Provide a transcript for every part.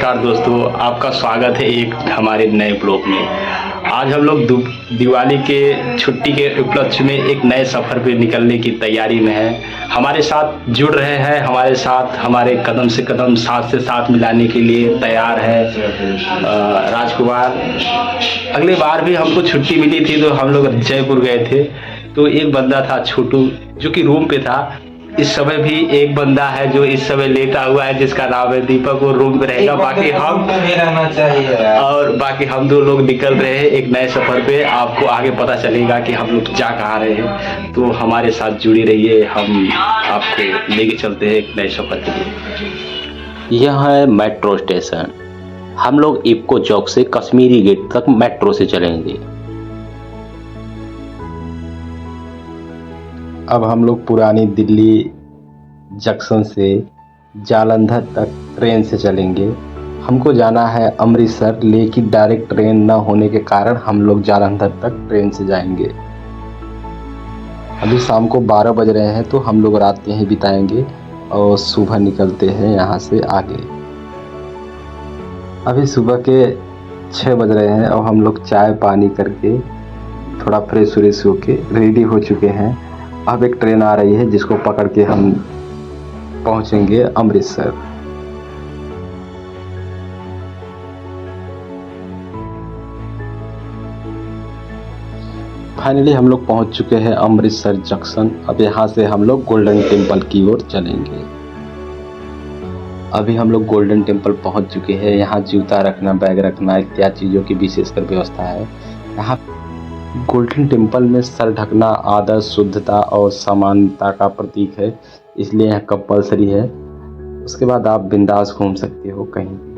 नमस्कार दोस्तों, आपका स्वागत है एक हमारे नए ब्लॉग में। आज हम लोग दिवाली के छुट्टी के उपलक्ष्य में एक नए सफ़र पे निकलने की तैयारी में हैं। हमारे साथ जुड़ रहे हैं, हमारे साथ हमारे कदम से कदम साथ से साथ मिलाने के लिए तैयार है राजकुमार। अगली बार भी हमको छुट्टी मिली थी तो हम लोग जयपुर गए थे, तो एक बंदा था छोटू जो कि रूम पे था। इस समय भी एक बंदा है जो इस समय लेटा हुआ है जिसका नाम है दीपक, वो रूम पे रहेगा। बाकी हम रहना चाहिए और बाकी हम दो लोग निकल रहे हैं एक नए सफर पे। आपको आगे पता चलेगा कि हम लोग जा कहाँ रहे हैं, तो हमारे साथ जुड़ी रहिए। हम आपको लेके चलते हैं एक नए सफर के लिए। यह है मेट्रो स्टेशन। हम लोग इफ्को चौक से कश्मीरी गेट तक मेट्रो से चलेंगे। अब हम लोग पुरानी दिल्ली जंक्शन से जालंधर तक ट्रेन से चलेंगे। हमको जाना है अमृतसर, लेकिन डायरेक्ट ट्रेन न होने के कारण हम लोग जालंधर तक ट्रेन से जाएंगे। अभी शाम को 12 बज रहे हैं, तो हम लोग रात यहीं बिताएंगे और सुबह निकलते हैं यहाँ से आगे। अभी सुबह के 6 बज रहे हैं और हम लोग चाय पानी करके थोड़ा फ्रेश व्रेश होके रेडी हो चुके हैं। अब एक ट्रेन आ रही है जिसको पकड़ के हम पहुंचेंगे अमृतसर। फाइनली हम लोग पहुंच चुके हैं अमृतसर जंक्शन। अब यहाँ से हम लोग गोल्डन टेम्पल की ओर चलेंगे। अभी हम लोग गोल्डन टेम्पल पहुंच चुके हैं। यहाँ जूता रखना, बैग रखना इत्यादि चीज़ों की विशेषकर व्यवस्था है। यहाँ गोल्डन टेम्पल में सर ढकना आदर, शुद्धता और समानता का प्रतीक है, इसलिए यह कंपलसरी है। उसके बाद आप बिंदास घूम सकते हो कहीं भी।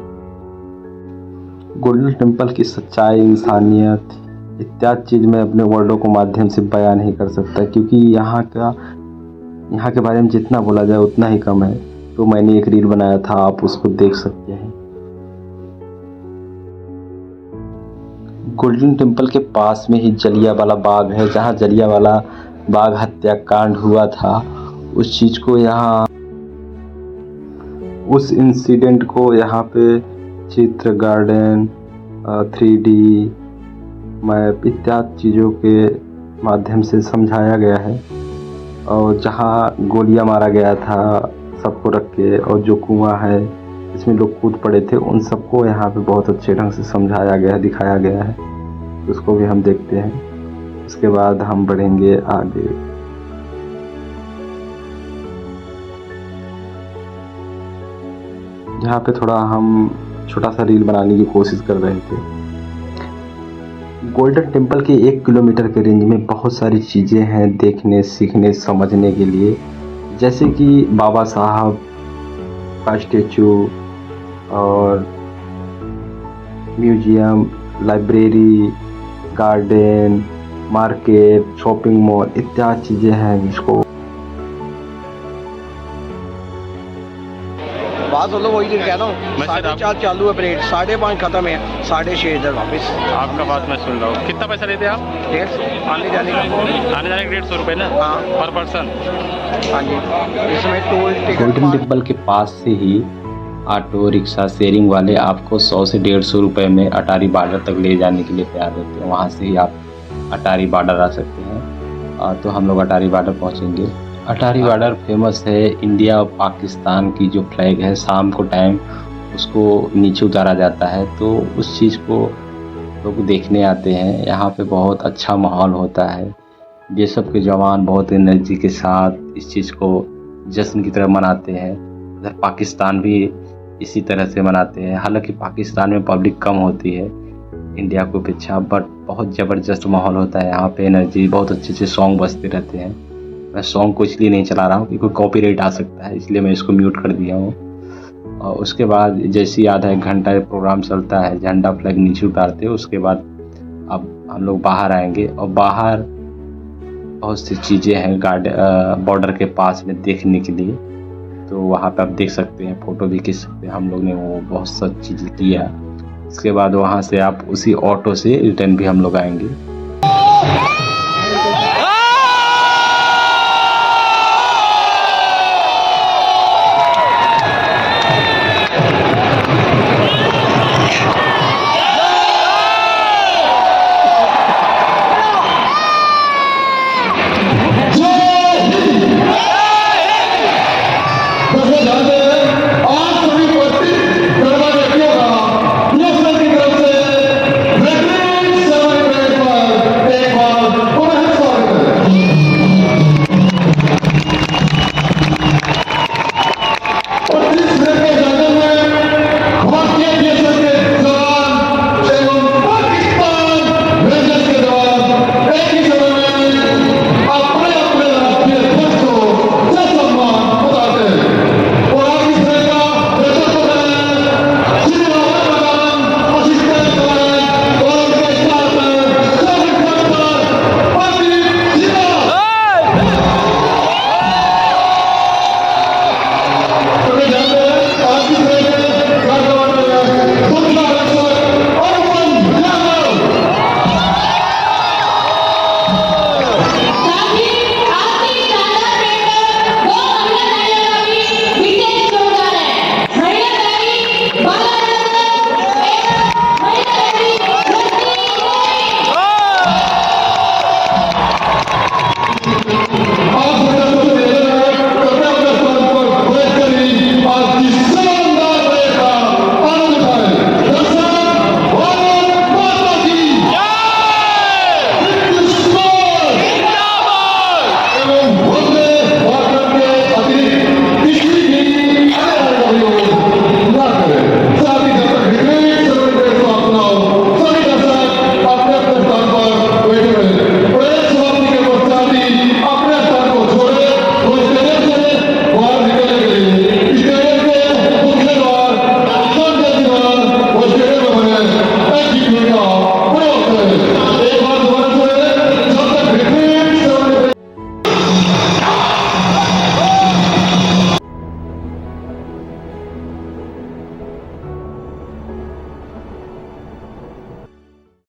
गोल्डन टेम्पल की सच्चाई, इंसानियत इत्यादि चीज़ मैं अपने वर्डों को माध्यम से बयान नहीं कर सकता, क्योंकि यहाँ के बारे में जितना बोला जाए उतना ही कम है। तो मैंने एक रील बनाया था, आप उसको देख सकते हैं। गोल्डन टेम्पल के पास में ही जलियांवाला बाग है, जहाँ जलियांवाला बाग हत्याकांड हुआ था। उस चीज़ को यहाँ, उस इंसिडेंट को यहाँ पे चित्र, गार्डन, 3D मैप इत्यादि चीज़ों के माध्यम से समझाया गया है। और जहाँ गोलियां मारा गया था सबको रख के, और जो कुआं है इसमें लोग कूद पड़े थे, उन सबको यहाँ पे बहुत अच्छे ढंग से समझाया गया है, दिखाया गया है। उसको भी हम देखते हैं। उसके बाद हम बढ़ेंगे आगे। यहाँ पे थोड़ा हम छोटा सा रील बनाने की कोशिश कर रहे थे। गोल्डन टेम्पल के 1 किलोमीटर के रेंज में बहुत सारी चीज़ें हैं देखने, सीखने, समझने के लिए, जैसे कि बाबा साहब का स्टेचू और museum, library, garden, market, shopping mall इत्यादि चीज़ें हैं जिसको बात मतलब वही दिन कह रहा हूँ। 4:30 चालू है परेड, 5:30 खत्म है, 6:30 इधर वापस। आपका बात मैं सुन रहा हूँ। कितना पैसा लेते हैं आप? 150 आने जाने का। आने जाने का 150 रुपये ना? हाँ, पर पर्सन। हाँ जी। इसमें टोल टिकट। गोल्डन टेम्पल के पास से ही ऑटो रिक्शा शेयरिंग वाले आपको 100 से 150 रुपये में अटारी बॉर्डर तक ले जाने के लिए तैयार रहते हैं। वहाँ से ही आप अटारी बॉर्डर आ सकते हैं। तो हम लोग अटारी बॉर्डर पहुँचेंगे। अटारी बॉर्डर फेमस है। इंडिया और पाकिस्तान की जो फ्लैग है, शाम को टाइम उसको नीचे उतारा जाता है, तो उस चीज़ को लोग देखने आते हैं। यहाँ पे बहुत अच्छा माहौल होता है। ये सब के जवान बहुत एनर्जी के साथ इस चीज़ को जश्न की तरह मनाते हैं। इधर पाकिस्तान भी इसी तरह से मनाते हैं। हालांकि पाकिस्तान में पब्लिक कम होती है इंडिया को अपेक्षा, बट बहुत ज़बरदस्त माहौल होता है यहाँ पे। एनर्जी, बहुत अच्छे अच्छे सॉन्ग बजते रहते हैं। मैं सॉन्ग को इसलिए नहीं चला रहा हूँ क्योंकि कॉपीराइट आ सकता है, इसलिए मैं इसको म्यूट कर दिया हूँ। और उसके बाद जैसे ही आधा 1 घंटा प्रोग्राम चलता है, झंडा फ्लैग नीचे उतारते हैं। उसके बाद अब हम लोग बाहर आएंगे और बाहर बहुत सी चीज़ें हैं बॉर्डर के पास में देखने के लिए। तो वहाँ पे आप देख सकते हैं, फ़ोटो भी खींच सकते हैं। हम लोग ने वो बहुत सा चीज़ें किया। उसके बाद वहाँ से आप उसी ऑटो से रिटर्न भी हम लोग आएंगे।